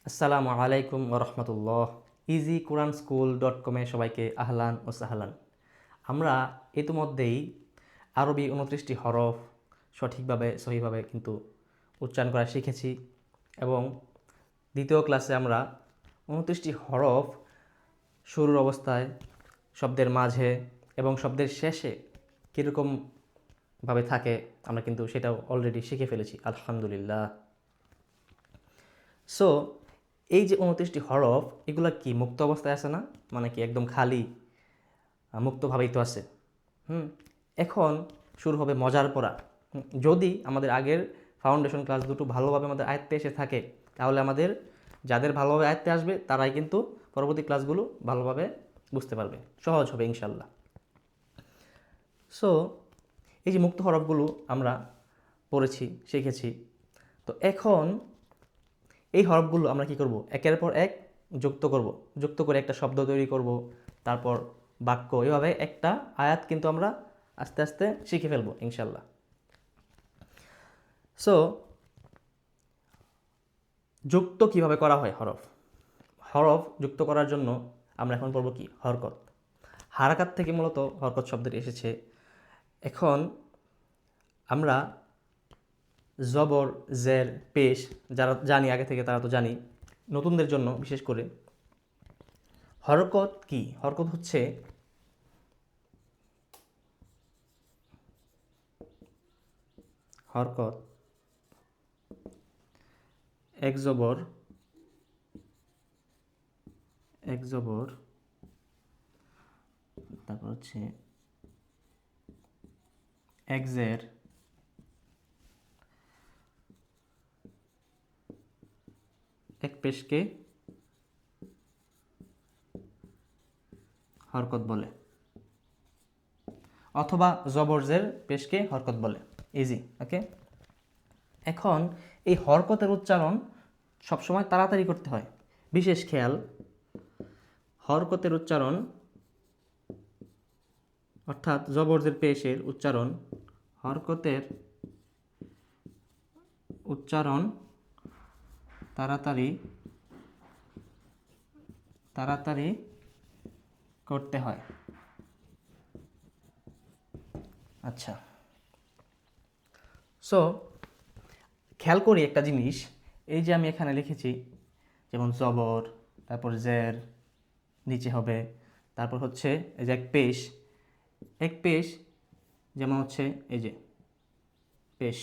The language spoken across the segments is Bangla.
আসসালামু আলাইকুম রহমতুল্লাহ। easyquranSchool.com-এ সবাইকে আহলান ও সাহলান। আমরা ইতিমধ্যেই আরবি 29টি হরফ সঠিকভাবে সহিভাবে কিন্তু উচ্চারণ করা শিখেছি এবং দ্বিতীয় ক্লাসে আমরা 29টি হরফ শুরুর অবস্থায়, শব্দের মাঝে এবং শব্দের শেষে কীরকমভাবে থাকে আমরা কিন্তু সেটাও অলরেডি শিখে ফেলেছি আলহামদুলিল্লাহ। সো এই যে 29টি হরফ, এগুলা কি মুক্ত অবস্থায় আছে না? মানে কি একদম খালি মুক্তভাবেই তো আছে। এখন শুরু হবে মজার পড়া। যদি আমাদের আগের ফাউন্ডেশন ক্লাস দুটো ভালোভাবে আমাদের আয়ত্তে এসে থাকে, তাহলে আমাদের যাদের ভালোভাবে আয়ত্তে আসবে তারাই কিন্তু পরবর্তী ক্লাসগুলো ভালোভাবে বুঝতে পারবে, সহজ হবে ইনশাল্লাহ। সো এই যে মুক্ত হরফগুলো আমরা পড়েছি, শিখেছি, তো এখন এই হরফগুলো আমরা কি করব? একের পর এক যুক্ত করব, যুক্ত করে একটা শব্দ তৈরি করব, তারপর বাক্য, এভাবে একটা আয়াত কিন্তু আমরা আস্তে আস্তে শিখে ফেলবো ইনশাল্লাহ। সো যুক্ত কিভাবে করা হয় হরফ? হরফ যুক্ত করার জন্য আমরা এখন পড়ব কি? হরকত। হারাকাত থেকে মূলত হরকত শব্দটি এসেছে। এখন আমরা জবর, জের, পেশ যারা জানি আগে থেকে তারা তো জানি, নতুনদের জন্য বিশেষ করে হরকত কি? হরকত হচ্ছে হরকত এক জবর, তারপর হচ্ছে এক জের, এক পেশকে হরকত বলে, অথবা জবরজের পেশকে হরকত বলে। ইজি, ওকে। এখন এই হরকতের উচ্চারণ সবসময় তাড়াতাড়ি করতে হয়। বিশেষ খেয়াল, হরকতের উচ্চারণ অর্থাৎ জবরজের পেশের উচ্চারণ, হরকতের উচ্চারণ তাড়াতাড়ি করতে হয়। আচ্ছা, সো খেয়াল করি একটা জিনিস, এই যে আমি এখানে লিখেছি, যেমন জবর, তারপর জের নিচে হবে, তারপর হচ্ছে এই যে এক পেশ যেমন হচ্ছে এই যে পেশ।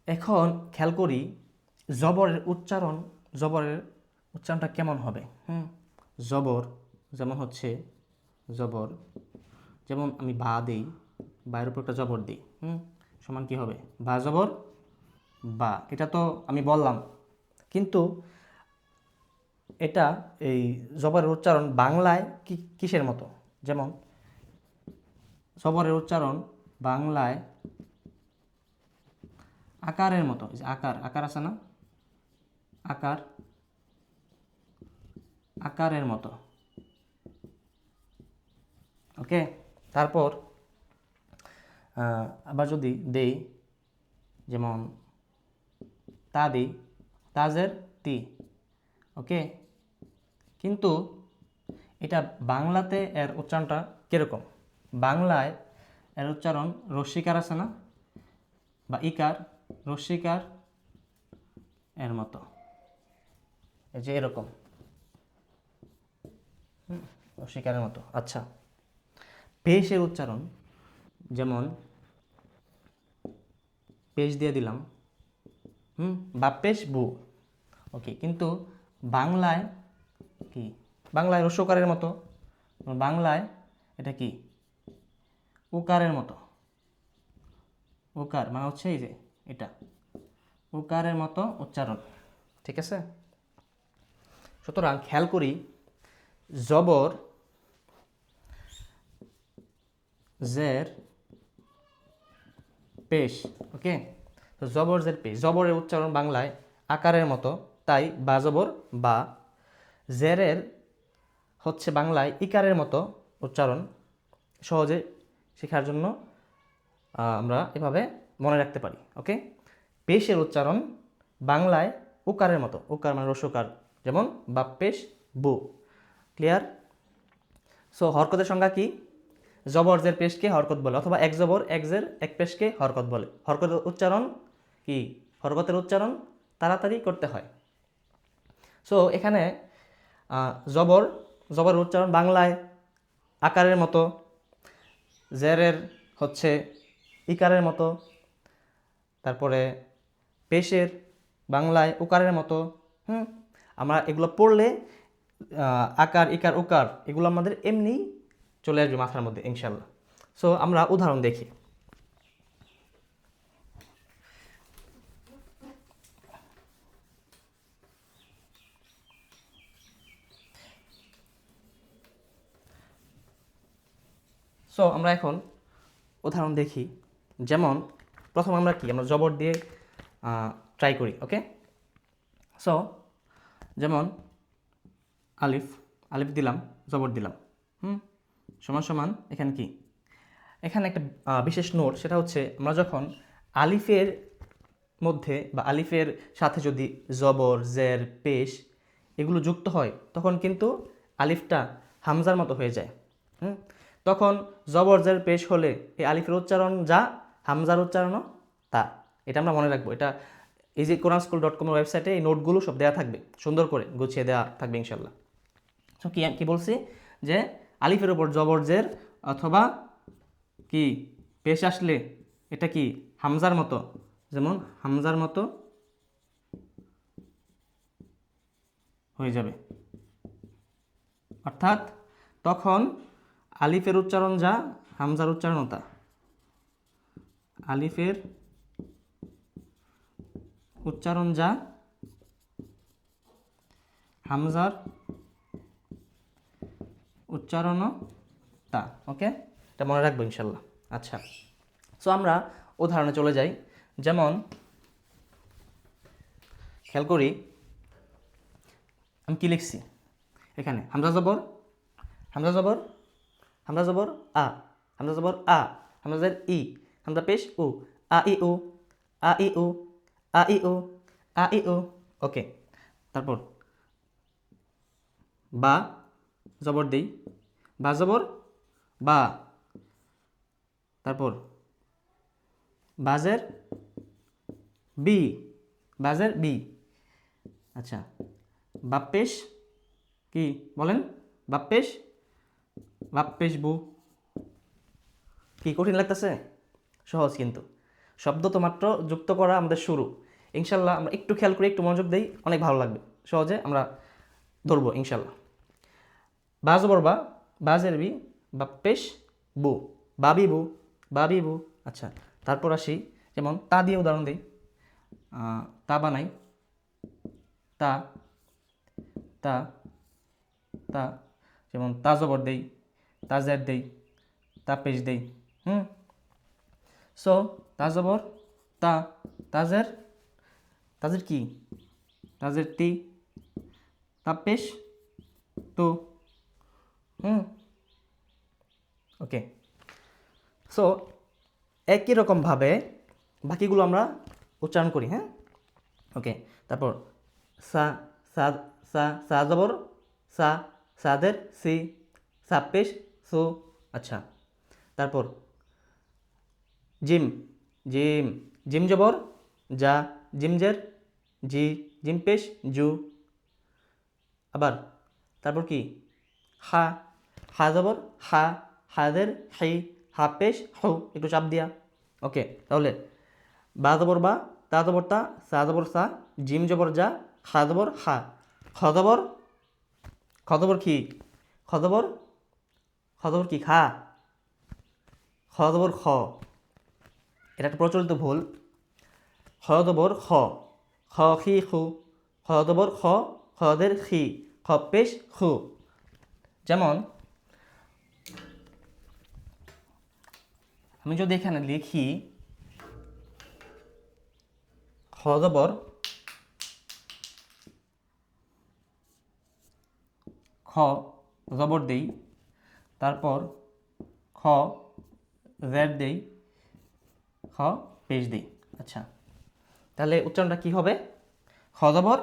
এখন খেয়াল করি জবরের উচ্চারণটা কেমন হবে। জবর যেমন হচ্ছে জবর, যেমন আমি বা দিই, বায়ের উপর একটা জবর দিই, সমান কি হবে? বা জবর বা। এটা তো আমি বললাম, কিন্তু এটা এই জবরের উচ্চারণ বাংলায় কিসের মতো? যেমন জবরের উচ্চারণ বাংলায় আকারের মতো। আকার আছে না? আকারের মতো, ওকে। তারপর আবার যদি দেই, যেমন তা দিই, তাজের তি, ওকে। কিন্তু এটা বাংলাতে এর উচ্চারণটা কীরকম? বাংলায় এর উচ্চারণ রস্যিকার আছে না, বা ইকার, রস্যিকার এর মতো, এই যে এরকম রস্যিকারের মতো। আচ্ছা, পেশের উচ্চারণ যেমন পেশ দিয়ে দিলাম, বা পেশ বু, ওকে। কিন্তু বাংলায় কি? বাংলায় রস্যকারের মতো, বাংলায় এটা কি? উকারের মতো। উকার মানে হচ্ছে এই যে এটা, উকারের মতো উচ্চারণ, ঠিক আছে। সুতরাং খেয়াল করি, জবর, জের, পেশ, ওকে। তো জবর, জের, পেশ, জবরের উচ্চারণ বাংলায় আকারের মতো, তাই বা জবর বা। জেরের হচ্ছে বাংলায় ইকারের মতো উচ্চারণ, সহজে শেখার জন্য আমরা এভাবে মনে রাখতে পারি। ওকে, পেশের উচ্চারণ বাংলায় উকারের মতো, উকার মানে রসুকার, যেমন বাপ পেশ বু। ক্লিয়ার? সো হরকতের সংজ্ঞা কি? জবর জের পেশকে হরকত বলে, অথবা এক জবর এক জের এক পেশকে হরকত বলে। হরকতের উচ্চারণ কি? হরকতের উচ্চারণ তাড়াতাড়ি করতে হয়। সো এখানে জবরের উচ্চারণ বাংলায় আকারের মতো, জেরের হচ্ছে ইকারের মতো, তারপরে পেশের বাংলায় উকারের মতো। আমরা এগুলো পড়লে আকার ইকার উকার এগুলো আমাদের এমনি চলে আসবে মাথার মধ্যে ইনশাল্লাহ। সো আমরা উদাহরণ দেখি। সো আমরা এখন উদাহরণ দেখি। যেমন প্রথম আমরা জবর দিয়ে ট্রাই করি। ওকে, সো যেমন আলিফ, আলিফ দিলাম, জবর দিলাম, সমান সমান এখানে কি? এখানে একটা বিশেষ নোট, সেটা হচ্ছে আমরা যখন আলিফের মধ্যে বা আলিফের সাথে যদি জবর জের পেশ এগুলো যুক্ত হয়, তখন কিন্তু আলিফটা হামজার মতো হয়ে যায়। তখন জবর জের পেশ হলে এই আলিফের উচ্চারণ যা, হামজার উচ্চারণও তা। এটা আমরা মনে রাখবো। এটা এই যে quran.school.com ওয়েবসাইটে এই নোটগুলো সব দেওয়া থাকবে, সুন্দর করে গুছিয়ে দেওয়া থাকবে ইনশাল্লাহ। তো কি বলছি যে আলিফের উপর জবর জের অথবা কি পেশ আসলে এটা কি হামজার মতো, যেমন হামজার মতো হয়ে যাবে। অর্থাৎ তখন আলিফের উচ্চারণ যা, হামজার উচ্চারণ তা। আলিফের উচ্চারণ যা, হামজার উচ্চারণও তা। ওকে, এটা মনে রাখবো ইনশাল্লাহ। আচ্ছা, সো আমরা উদাহরণে চলে যাই। যেমন খেয়াল করি আমি কি লিখছি এখানে। হামজা জবর, হামজা জবর, হামজা জবর আ, হামজা জবর আ, হামজা জের ই, হামজা পেশ উ, আ ই উ, আ ই উ, আ ই উ, আ ই উ। ওকে, তারপর বা জবর দেই, বা জবর বা, তারপর বাজের বি, বাজের বি। আচ্ছা, বাপ্পেশ কি বলেন? বাপ্পেশ, বাপ্পেশ বু। কি কঠিন লাগতেছে? সহজ কিন্তু। শব্দ তো মাত্র যুক্ত করা আমাদের শুরু। ইনশাল্লাহ আমরা একটু খেয়াল করি, একটু মনোযোগ দেই, অনেক ভালো লাগবে, সহজে আমরা ধরবো ইনশাল্লাহ। বা জবর বা, বাজের বি, বাপ্পেশ বু, বাবি বু, বাবি বু। আচ্ছা, তারপর আসি, যেমন তা দিয়ে উদাহরণ দিই। তা বানাই, তা, তা, তা, যেমন তা জবর দেই, তা জের দেই, তা পেশ দেই। সো তা জবর তা, তাজের, তাজের কি? তাজের তি, তা পেশ তো। ওকে, সো একই রকমভাবে বাকিগুলো আমরা উচ্চারণ করি। হ্যাঁ, ওকে, তারপর সা, সা, সা, সা জবর সা, সাদের সি, সা পেশ সু। আচ্ছা, তারপর জিম, জিম, জিম জবর যা, জিম জের জি, জিম পেশ জু। আবার তারপর কি? হা, হা জবর হা, হাদের হি, হা পেশ হু, একটু চাপ দিয়া। ওকে, তাহলে বা জবর বা, তা জবর তা, সা জবর সা, জিম জবর যা, হা জবর হা, খ জবর, খ জবর কি? খ জবর, খ জবর কি? খা, খ জবর খ। এটা একটা প্রচলিত ভুল। খ জবর খ, খ খি খু, খ জবর খ, খদের খি, খ পেশ খু। যেমন আমি যদি এখানে লিখি খ জবর খ, জবর দেই, তারপর খ জের দেই, খ পেশ দিই। আচ্ছা, তাহলে উচ্চারণটা কি হবে? খ জবর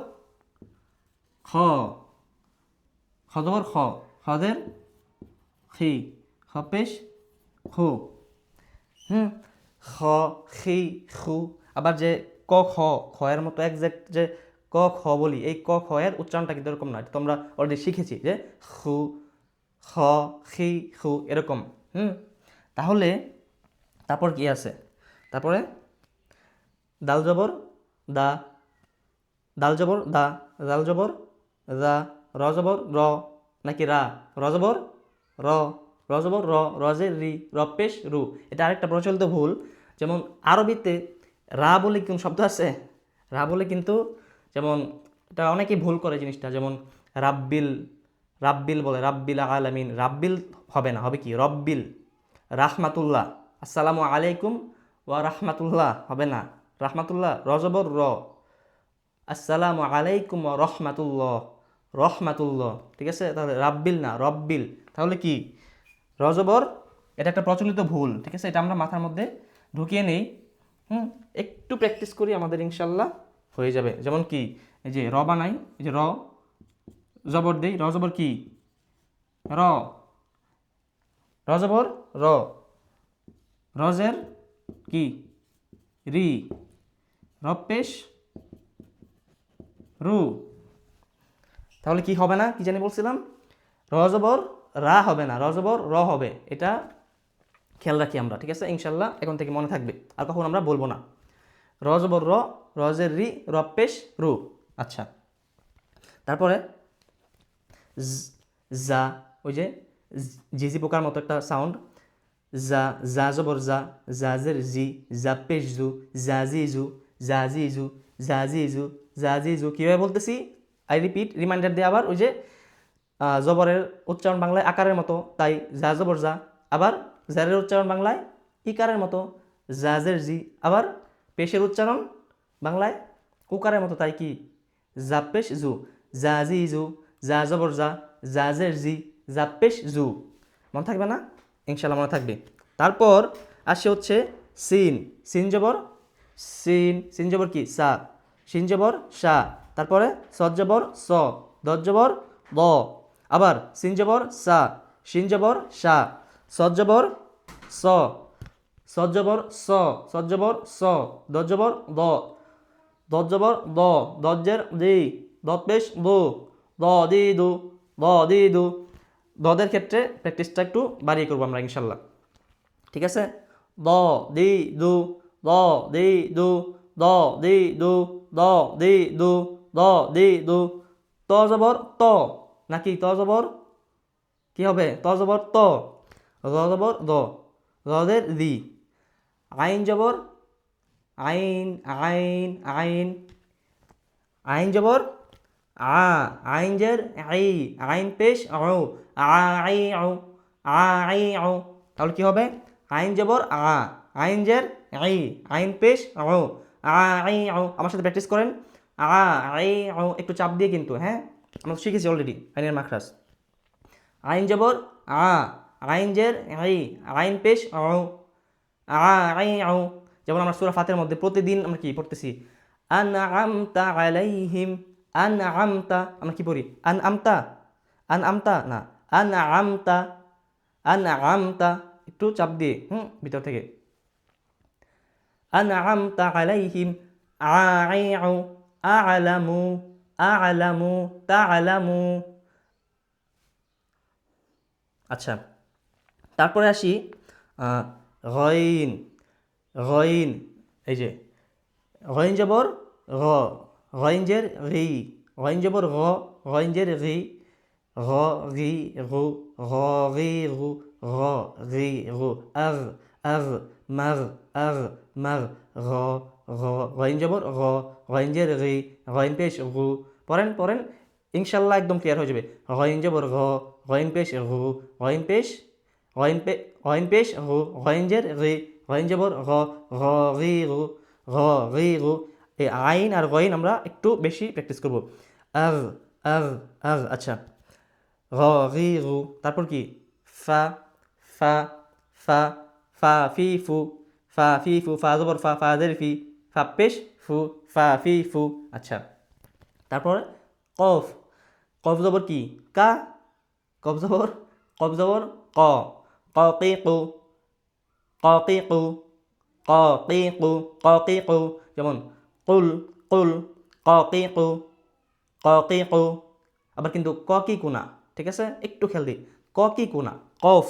খ, খ জবর খ, খদের খি, খ পেশ খু। খ খি খু। আবার যে ক খ, খ এর মতো একজ্যাক্ট যে ক খ বলি, এই ক খ এর উচ্চারণটা কিন্তু এরকম না, তোমরা অলরেডি শিখেছি যে খু, খ, খি খু এরকম। তাহলে তারপর কি আছে? তারপরে দাল জবর দা, দাল জবর দা, দাল জবর দা, র জবর র নাকি রা, র জবর র, র জবর র, রজের রি, র পেশ রু। এটা আরেকটা প্রচলিত ভুল। যেমন আরবিতে রা বলে কোন শব্দ আছে? রা বলে কিন্তু, যেমন এটা অনেকেই ভুল করে জিনিসটা, যেমন রাব্বিল, রাব্বিল বলে, রাব্বিল আলামিন, রাব্বিল হবে না, হবে কি রব্বিল। রাহমাতুল্লাহ, আসসালামু আলাইকুম ওয়া রাহমাতুল্লাহ হবে না, রাহমাতুল্লাহ রজবর র, আসসালামু আলাইকুম ওয়া রহমাতুল্লাহ, রহমাতুল্লাহ। ঠিক আছে, তাহলে রাব্বিল না রব্বিল। তাহলে কি রজবর, এটা একটা প্রচলিত ভুল। ঠিক আছে, এটা আমরা মাথার মধ্যে ঢুকিয়ে নেই। একটু প্র্যাকটিস করি, আমাদের ইনশাল্লাহ হয়ে যাবে। যেমন কি এই যে র বানাই, এই যে র জবর দেই, র জবর কি র, র জবর র, রজের কি রি, রপেশ রু। তাহলে কি হবে না, কি জানি বলছিলাম, র জবর রা হবে না, র জবর র হবে। এটা খেয়াল রাখি আমরা। ঠিক আছে, ইনশাল্লাহ এখন থেকে মনে থাকবে, আর কখন আমরা বলবো না। র জবর র, রজের রি, রপেশ রু। আচ্ছা, তারপরে যা, ওই যে জিজি পোকার মতো একটা সাউন্ড, যা, যা জবর যা, জাজের জি, জাপেশ জু, জাজিজু, জাজিজু, জাজিজু, জাজিজু। কীভাবে বলতেছি? আই রিপিট, রিমাইন্ডার দিয়ে আবার ওই যে জবরের উচ্চারণ বাংলায় আকারের মতো, তাই যা জবর যা। আবার জারের উচ্চারণ বাংলায় ইকারের মতো, জাজের জি। আবার পেশের উচ্চারণ বাংলায় উকারের মতো, তাই কি জাপেশ জু, জাজিজু, যা জবর যা, জাজের জি, জাপেশ জু। মনে থাকবে না? ইনশাল্লাহ মনে থাকবে। তারপর আসে হচ্ছে সিন, সিন জবর সিন, সিন জবর কি সা, সিন জবর সা। তারপরে সদ জবর স, দদ জবর দ। আবার সিন জবর সা, সিন জবর সা, সদ জবর স, সদ জবর স, সদ জবর স, দদ জবর দ, দদ জবর দ, দজ্জের দি, দদ পেশ দু, দ দি দু, দ দি দু। দদের ক্ষেত্রে প্র্যাকটিসটা একটু বাড়িয়ে করবো আমরা ইনশাল্লাহ। ঠিক আছে, দ দি দু, দ দি দু, দ দি দু, দ দি দু, দ দি দু। ত জবর ত নাকি ত জবর কি হবে? ত জবর ত, র জবর দ, রদের দি। আইন জবর আইন, আইন আইন, আইন জবর আ, আইন জের আই, আইন পেশ আউ, আই আউ, আই আউ। তাহলে কি হবে? আইন জবর আ, আইন জের আই, আইন পেশ আউ, আই আউ। আমার সাথে প্র্যাকটিস করেন। আই আউ, একটু চাপ দিয়ে কিন্তু, হ্যাঁ, আমরা শিখেছি অলরেডি আইনের মাখরাজ। আইন জবর আ, আইন জের আই, আইন পেশ আউ, আই আউ। যেমন আমরা সূরা ফাতিহার মধ্যে প্রতিদিন আমরা কি পড়তেছি? আনআমতা আলাইহিম, আনআমতা। আমরা কি পড়ি? আনআমতা, আনআমতা না, আনআমতা, আনআমতা। একটু চাপ দিয়ে ভিতর থেকে। আনআমতা আলাইহিম, আইউ, আ'লামু, আ'লামু, তা'লামু। আচ্ছা, তারপরে আসি গইন, গইন। এই যে গইন জবর গ, গইন জের রি, গইন জবর গ, গইন জের রি, গ রি গু, গ রি গু, গ রি গু। আগ, আগ, মাগ, আগ, মাগ, গ, গ। গইন জবর গ, গইন জের রি, গইন পেশ গু। পড়েন পড়েন, ইনশাল্লাহ একদম ক্লিয়ার হয়ে যাবে। গইন জবর গ, গইন পেশ গু, গইন পেশ, গইন পেশ গু, গইন জের রি, গইন জবর গ, গ রি গু, গ রি গু। এই আইন আর গইন আমরা একটু বেশি প্র্যাকটিস করব। আগ, আগ, আগ। আচ্ছা, গ রি গু। তারপর কি? ফা, ফা, ফা, ফা ফি ফু, ফা ফি ফু, ফা জবর ফা, ফা জের ফি, ফা পেশ ফু, ফা ফি ফু। আচ্ছা, তারপর কফ, কফ জবর কি কা, কফ জবর, কফ জবর ক, ক কি কু, ক কি কু, ক কি কু, ক কি কু। যেমন কুল, কুল, ক কি কু, ক কি কু। আবার কিন্তু ক কি কু না, ঠিক আছে, একটু খেয়াল দিই, ক কি কু না, কফ,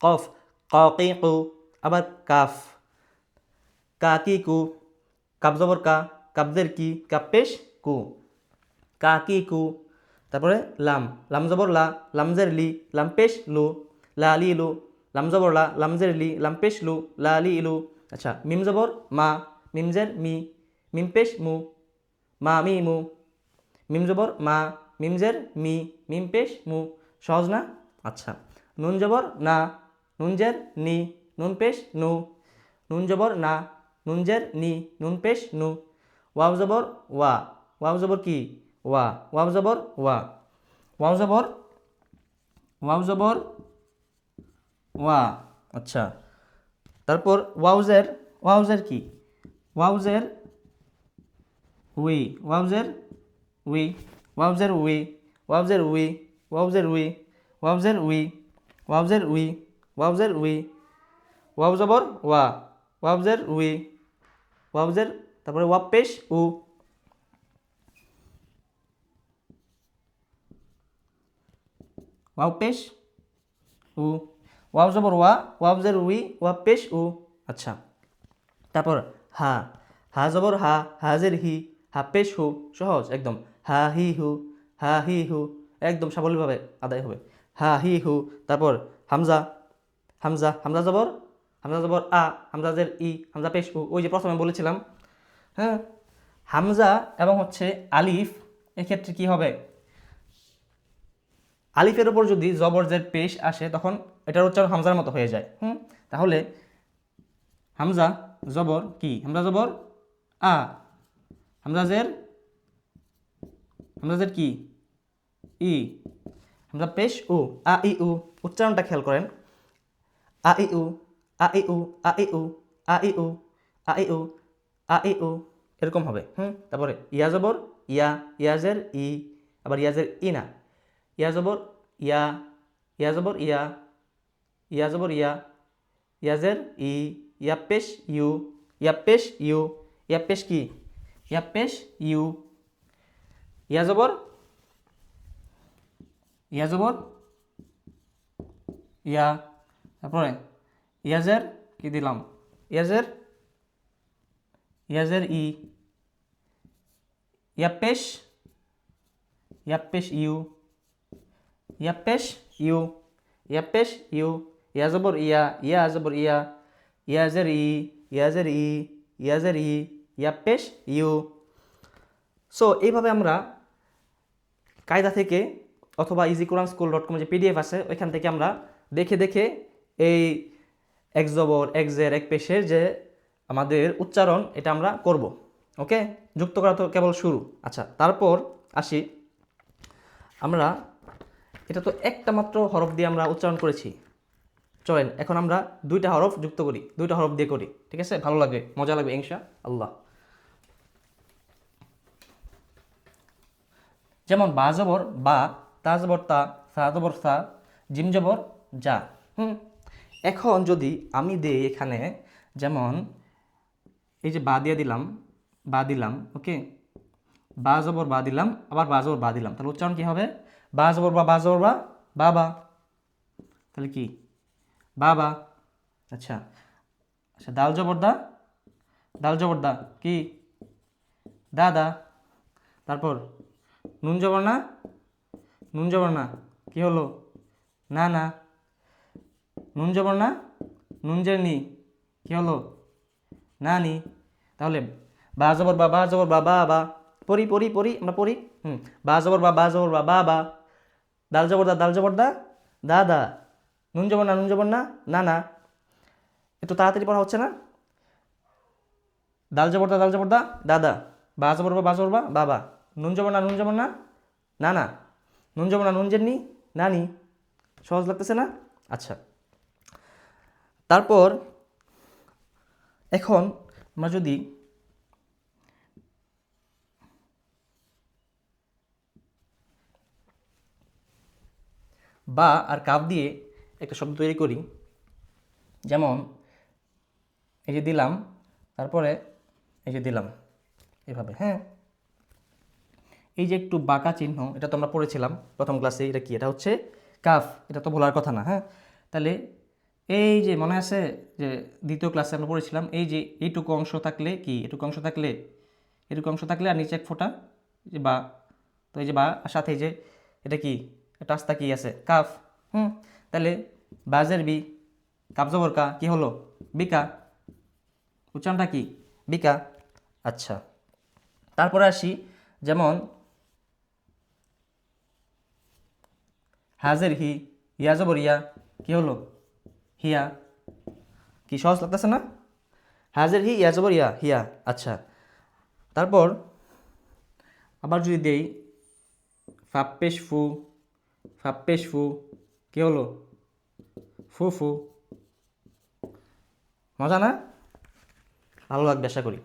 কফ, ক কি কু। আবার কাফ, কা কি কু, কাপ জবর কা, কাবজের কি, কাপ পেশ কু, কা কি কু। তারপরে লাম, লাম জবর লা, লামজের লি, লাম পেশ লু, লা লি লু, লাম জবর লা, লামজের লি, লাম পেশ লু, লা লি লু। আচ্ছা, মিম জবর মা, মিমজের মি, মিম পেশ মু, মা মি মু। মিম জবর মা, মিমজের মি, মিম পেশ মু। সহজ না? আচ্ছা, নুন জবর না, নুনজের নি, নুন পেশ নু, নুন জবর না, নুনজের নি, নুন পেশ নু। ওয়াও জবর ওয়া, ওয়াও জবর কি ওয়া, ওয়াও জবর ওয়া, ওয়াও জবর, ওয়াও জবর ওয়া। আচ্ছা, তারপর ওয়াউজের, ওয়াউজের কি ওয়াউজের উই, ওয়াউজের উই, ওয়াউজের উই, ওয়াউজের উই, ওয়াউজের উই, ওয়াউজের উই, ওয়াউজের উই, ওয়াউজের উই। ওয়াও জবর ওয়া, ওয়াউজের উই, ওয়াউজের, তারপরে ওয়াব পেশ উ, ওয়াও পেশ উ, ওয়াও জবর ওয়া, ওয়াউজের উই, ওয়াব পেশ উ। আচ্ছা, তারপর হা, হা জবর হা, হাজের হি, হা পেশ হু। সহজ একদম, হা হি হু, হা হি হু, একদম সাবলীলভাবে আদায় হবে, হা হি হু। তারপর হামজা, হামজা, হামজা জবর, হামজা জবর আ, হামজাজের ই, হামজা পেশ উ, ওই যে প্রথমে বলেছিলাম। হ্যাঁ, হামজা এবং হচ্ছে আলিফ, এক্ষেত্রে কি হবে, আলিফের ওপর যদি জবর জের পেশ আসে তখন এটার উচ্চারণ হামজার মতো হয়ে যায়। তাহলে হামজা জবর কি, হামজা জবর আ, হামজাজের, হামজাজের কি ই, হামজা পেশ উ, আ ই উ। উচ্চারণটা খেয়াল করেন, আ ই উ, আ ই উ, আ ই উ, আ ই উ, আ ই উ, আ ই উ, এরকম হবে। তারপরে ইয়া জবর ইয়া, ইয়াজের ই, আবার ইয়াজের ই না, ইয়া জবর ইয়া, ইয়া জবর ইয়া, ইয়া জবর ইয়া, ইয়াজের ই, ইয়া পেশ ইউ, ইয়া পেশ ইউ, ইয়া পেশ কি, ইয়া পেশ ইউ। ইয়া জবর, ইয়া জবর ইয়া, তারপরে ইয়াজের কি দিলাম, ইয়াজের, ইয়াজের ই, ইয়া পেশ, ইয়া পেশ ইউ, ইয়া পেশ ইউ, ইয়া পেশ ইউ। ইয়া জবর ইয়া, ইয়া জবর ইয়া, ইয়াজের ই, ইয়াজের ই, ইয়াজের ই, ইয়া পেশ ইউ। সো এইভাবে আমরা কায়দা থেকে অথবা easyquranschoool.com যে পিডিএফ আছে ওইখান থেকে আমরা দেখে দেখে এই এক জবর, এক জের, এক পেশের যে আমাদের উচ্চারণ এটা আমরা করব। ওকে, যুক্ত করা তো কেবল শুরু। আচ্ছা, তারপর আসি আমরা, এটা তো একটা মাত্র হরফ দিয়ে আমরা উচ্চারণ করেছি, চলেন এখন আমরা দুইটা হরফ যুক্ত করি, দুইটা হরফ দিয়ে করি, ঠিক আছে, ভালো লাগবে, মজা লাগবে ইনশাআল্লাহ। যেমন বা জবর বা, তা জবর তা, সা জবর সা, জিম জবর যা। এখন যদি আমি দেই এখানে, যেমন এই যে বা দিয়ে দিলাম, বা দিলাম, ওকে, বা জবর বা দিলাম, আবার বা জবর বা দিলাম, তাহলে উচ্চারণ কি হবে, বা জবর বা, বা জবর বা, বাবা, তাহলে কি বাবা। আচ্ছা, আচ্ছা, দাল জবর দা, দাল জবর দা কি দাদা। তারপর নুন জবর না, নুন জবর না কি হলো, না না। নুন জবর না, নুন জের নি কি হলো, না নি। তাহলে বা জবর বা, বা জবর বা, বা বা, পড়ি পড়ি পড়ি আমরা পড়ি, বা জবর বা, বা জবর বা, বা। দাল জবর দা, দাল জবর দা, দাদা। নুন জবর না, নুন জবর না, না না। একটু তাড়াতাড়ি পড়া হচ্ছে না, দাল জবর দা, দাল জবর দা, দাদা। বা জবর বা, বা জবর বা, বাবা। নুন জবর না, নুন জবর না, না না। নুন জবর না, নুন জের নি, নানি। সহজ লাগতেছে না? আচ্ছা, তারপর এখন আমরা যদি বা আর কাফ দিয়ে একটা শব্দ তৈরি করি, যেমন এই যে দিলাম, তারপরে এই যে দিলাম, এভাবে। হ্যাঁ, এই যে একটু বাঁকা চিহ্ন, এটা তো আমরা পড়েছিলাম প্রথম ক্লাসে। এটা কি? এটা হচ্ছে কাফ। এটা তো ভোলার কথা না। হ্যাঁ, তাহলে এই যে মনে আছে যে দ্বিতীয় ক্লাসে আমরা পড়েছিলাম, এই যে এইটুকু অংশ থাকলে কি, এটুকু অংশ থাকলে, এটুকু অংশ থাকলে আর নিচে এক ফোঁটা, যে বা, তো এই যে বা আর সাথে এই যে এটা কি, এটা আস্তা কি আছে, কাফ। তাহলে বাজের বি, কাফ জবর কা, কি হলো? বিকা। উচ্চারণটা কি? বিকা। আচ্ছা, তারপরে আসি, যেমন হাজের হি, ইয়া জবর ইয়া, কি হলো? হিয়া। কি সহজ লাগতেছে না? হাজের হি, ইয়া জবর ইয়া, হিয়া। আচ্ছা, তারপর আবার যদি দেই ফাপ্পেশ ফু, ফাপ্পেশ ফু, কি হলো? ফু ফু। মজা না? ভালো লাগবে আশা করি।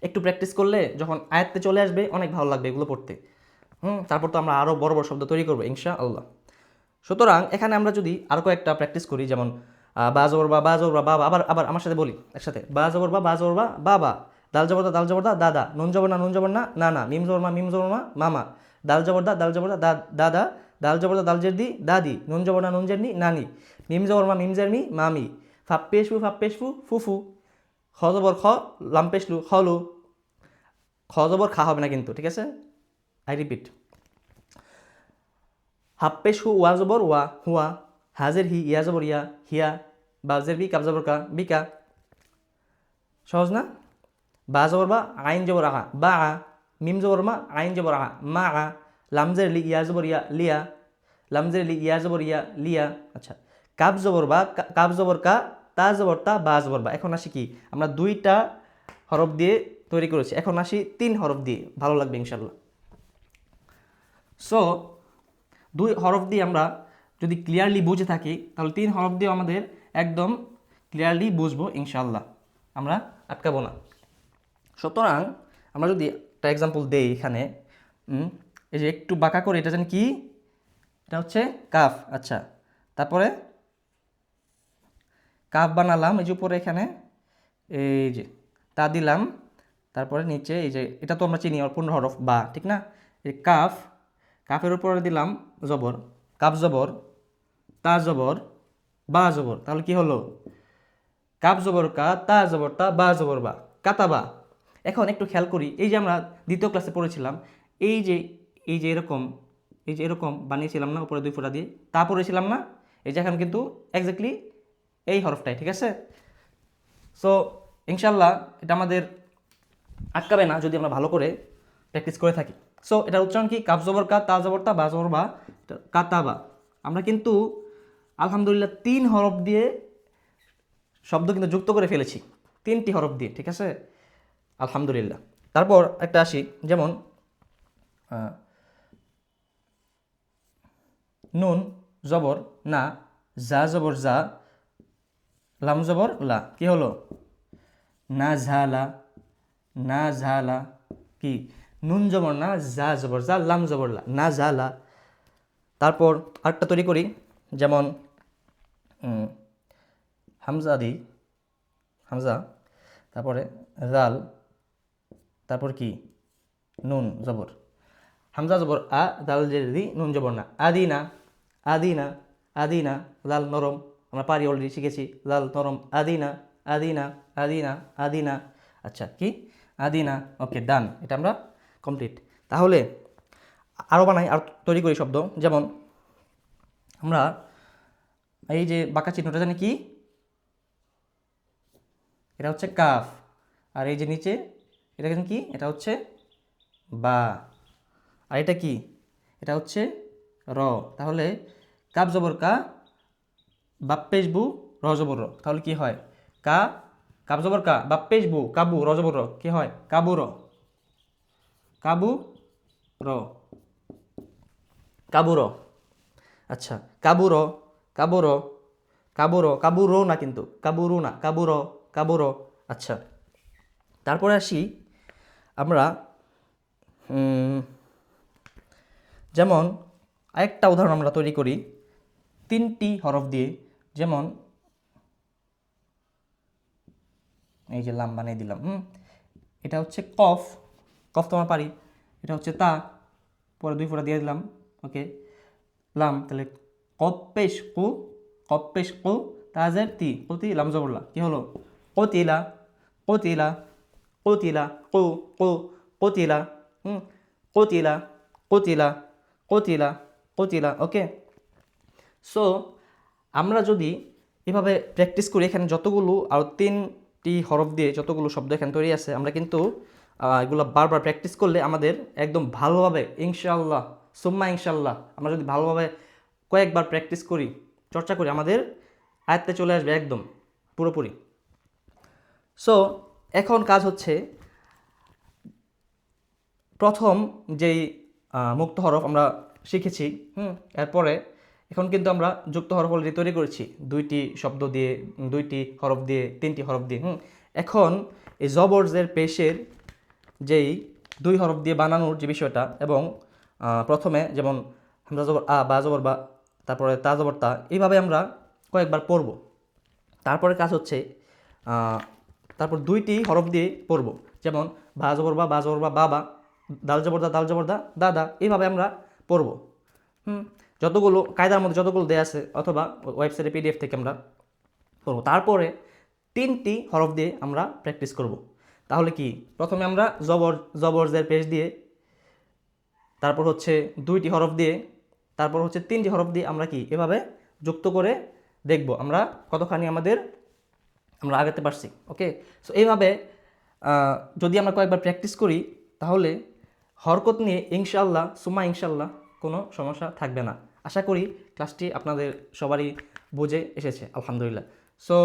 একটু প্র্যাকটিস করলে যখন আয়ত্তে চলে আসবে অনেক ভালো লাগবে এগুলো পড়তে। তারপর তো আমরা আরও বড় বড় শব্দ তৈরি করবো ইনশাআল্লাহ। সুতরাং এখানে আমরা যদি আরও কয়েকটা প্র্যাকটিস করি, যেমন বা জবর বা, বা জবর বা, বাবা। আবার আবার আমার সাথে বলি একসাথে, বা জবর বা, বা জবর বা, বাবা। দাল জবর দা, দাল জবর দা, দাদা। নুন জবর না, নুন জবর না, নানা। মিম জবর মা, মিম জবর মা, মামা। দাল জবর দা, দাল জবর দা, দাদা। দাল জবর দা, দাল জের দি, দাদি। নুন জবর না, নুন জের নি, নানি। মিম জবর মা, মিম জের মি, মামি। ফাপ্পেশ ফু, ফাপ্পেশ ফু, ফুফু। খ জবর খ, লাম্পেশ লু, খলু। খ জবর খা হবে না কিন্তু, ঠিক আছে? আই রিপিট, হাপ্পেশ হু, ওয়া জবর ওয়া, হুয়া। হাজের হি, ইয়া জবর ইয়া, হিয়া। বাজের বি, কাব জবর কা, বিকা। সহজ না? বা জবর বা, আইন জবর আহা, বা আ। মিম জবর মা, আইন জবর আহা, মা আ। লামজের লি, ইয়া জবর ইয়া, লিয়া। লামজের লি, ইয়া জবর ইয়া, লিয়া। আচ্ছা, কাব জবর বা, কাব জবর কা, তা জবর তা, বা জবর বা। এখন আসি কি, আমরা 2টা হরফ দিয়ে তৈরি করেছি, এখন আসি 3 হরফ দিয়ে। ভালো লাগবে ইনশাল্লাহ। সো 2 হরফ দিয়ে আমরা যদি ক্লিয়ারলি বুঝে থাকি, তাহলে 3 হরফ দিয়ে আমাদের একদম ক্লিয়ারলি বুঝবো ইনশাল্লাহ, আমরা আটকাবো না। সুতরাং আমরা যদি একটা এক্সাম্পল দেই এখানে, এই যে একটু বাঁকা করে, এটা জানি কি? এটা হচ্ছে কাফ। আচ্ছা, তারপরে কাফ বানালাম, এই যে উপরে এখানে এই যে তা দিলাম, তারপরে নিচে এই যে, এটা তো আমরা চিনি পূর্ণ হরফ বা, ঠিক না? এই কাফ, কাফের উপরে দিলাম জবর, কাফ জবর, তা জবর, বা জবর। তাহলে কি হলো? কাপ জবর কা, তা জবর তা, বা জবর বা, কাতাবা। এখন একটু খেয়াল করি, এই যে আমরা দ্বিতীয় ক্লাসে পড়েছিলাম, এই যে এই যে এরকম, এই যে এরকম বানিয়েছিলাম না উপরে 2 ফোঁটা দিয়ে, তা পড়েছিলাম না? এই যে এখন কিন্তু এক্স্যাক্টলি এই হরফটাই, ঠিক আছে? সো ইনশাল্লাহ এটা আমাদের আটকাবে না যদি আমরা ভালো করে প্র্যাকটিস করে থাকি। সো এটার উচ্চারণ কি? কাপ জবর কা, তা জবর তা, বা জবর বা, কাতাবা। আমরা কিন্তু আলহামদুলিল্লাহ 3 হরফ দিয়ে শব্দ কিন্তু যুক্ত করে ফেলেছি, 3টি হরফ দিয়ে, ঠিক আছে? আলহামদুলিল্লাহ। তারপর একটা আসি, যেমন নুন জবর না, যা জবর যা, লাম জবর লা, কি হলো? না ঝালা, না ঝালা। কি? নুন জবর না, যা জবর যা, লাম জবর লা, না ঝালা। তারপর আরেকটা তৈরি করি, যেমন হামজা দিই, হামজা, তারপরে জাল, তারপর কি? নুন জবর, হামজা জবর আ, দাল জের দি, নুন জবর না, আদিনা। আদিনা, আদিনা। লাল নরম, আমরা পারি, অলরেডি শিখেছি। লাল নরম, আদিনা, আদিনা, আদিনা, আদিনা। আচ্ছা, কি? আদিনা। ওকে, ডান, এটা আমরা কমপ্লিট। তাহলে আরও বানাই, আর তৈরি করি শব্দ, যেমন আমরা এই যে বাঁকা চিহ্নটা জানি কি? এটা হচ্ছে কাফ। আর এই যে নিচে এটা জানি কি? এটা হচ্ছে বা। আর এটা কি? এটা হচ্ছে র। তাহলে কাপ জবর কা, বাপ্পেশ বু, র জবর র। তাহলে কি হয়? কা, কাপ জবর কা, বাপ্পেশ বু, কাবু, র জবর র, কি হয়? কাবু র, কাবু র, কাবু র। আচ্ছা, কাবু র, কাবু র, কাবু র, কাবু রো না কিন্তু, কাবুরু না, কাবু র, কাবুরো। আচ্ছা, তারপরে আসি আমরা যেমন আরেকটা উদাহরণ আমরা তৈরি করি 3টি হরফ দিয়ে। যেমন এই যে লাম বানিয়ে দিলাম, এটা হচ্ছে কফ, কফ তো আমরা পারি। এটা হচ্ছে তা, পরে 2 ফোঁটা দিয়ে দিলাম, ওকে। লাম, তাহলে কপেশ কু, কপেশ কু, তাজের তি, কতি লাম জবরলা, কি হলো? কতিলা, কতিলা, কতিলা, কু কু, কতিলা, কতিলা, কতিলা, কতিলা, কতিলা, ওকে। সো আমরা যদি এভাবে প্র্যাকটিস করি, এখানে যতগুলো আর 3টি হরফ দিয়ে যতগুলো শব্দ এখানে তৈরি আছে, আমরা কিন্তু এগুলো বারবার প্র্যাকটিস করলে আমাদের একদম ভালোভাবে ইনশাআল্লাহ সুম্মা ইনশাআল্লাহ আমরা যদি ভালোভাবে কয়েকবার প্র্যাকটিস করি, চর্চা করি, আমাদের আয়ত্তে চলে আসবে একদম পুরোপুরি। সো এখন কাজ হচ্ছে প্রথম যেই মুক্ত হরফ আমরা শিখেছি, এরপরে এখন কিন্তু আমরা যুক্ত হরফ অলরেডি তৈরি করেছি 2টি শব্দ দিয়ে, 2টি হরফ দিয়ে, 3টি হরফ দিয়ে। এখন এই জবরজের পেশের যেই 2 হরফ দিয়ে বানানোর যে বিষয়টা, এবং প্রথমে যেমন হামজা জবর আ, বা জবর বা, তারপরে তা জবর তা, এইভাবে আমরা কয়েকবার পড়ব। তারপরে কাজ হচ্ছে তারপর 2টি হরফ দিয়ে পড়ব, যেমন বা জবর বা, বা জবর বা, বাবা, দাল জবর দা, দাল জবর দা, দাদা, এইভাবে আমরা পড়ব। যতগুলো কায়দার মধ্যে যতগুলো দেয়া আছে, অথবা ওয়েবসাইটে PDF থেকে আমরা পড়ব। তারপরে 3টি হরফ দিয়ে আমরা প্র্যাকটিস করব। তাহলে কি, প্রথমে আমরা জবরজের পেশ দিয়ে, তারপর হচ্ছে 2টি হরফ দিয়ে, তারপর হচ্ছে 3টি হরফ দিয়ে আমরা কি এভাবে যুক্ত করে দেখব আমরা কতখানি আমরা আগাতে পারছি, ওকে। সো এইভাবে যদি আমরা কয়েকবার প্র্যাকটিস করি, তাহলে হরকত নিয়ে ইনশাআল্লাহ সুম্মা ইনশাআল্লাহ কোনো সমস্যা থাকবে না। আশা করি ক্লাসটি আপনাদের সবারই বুঝে এসেছে, আলহামদুলিল্লাহ। সো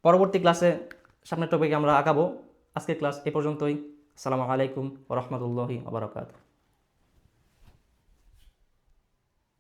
পরবর্তী ক্লাসে সামনের টপিকে আমরা আগাবো। আজকের ক্লাস এ পর্যন্তই। আসসালামু আলাইকুম ওয়া রাহমাতুল্লাহি ওয়া বারাকাতুহু।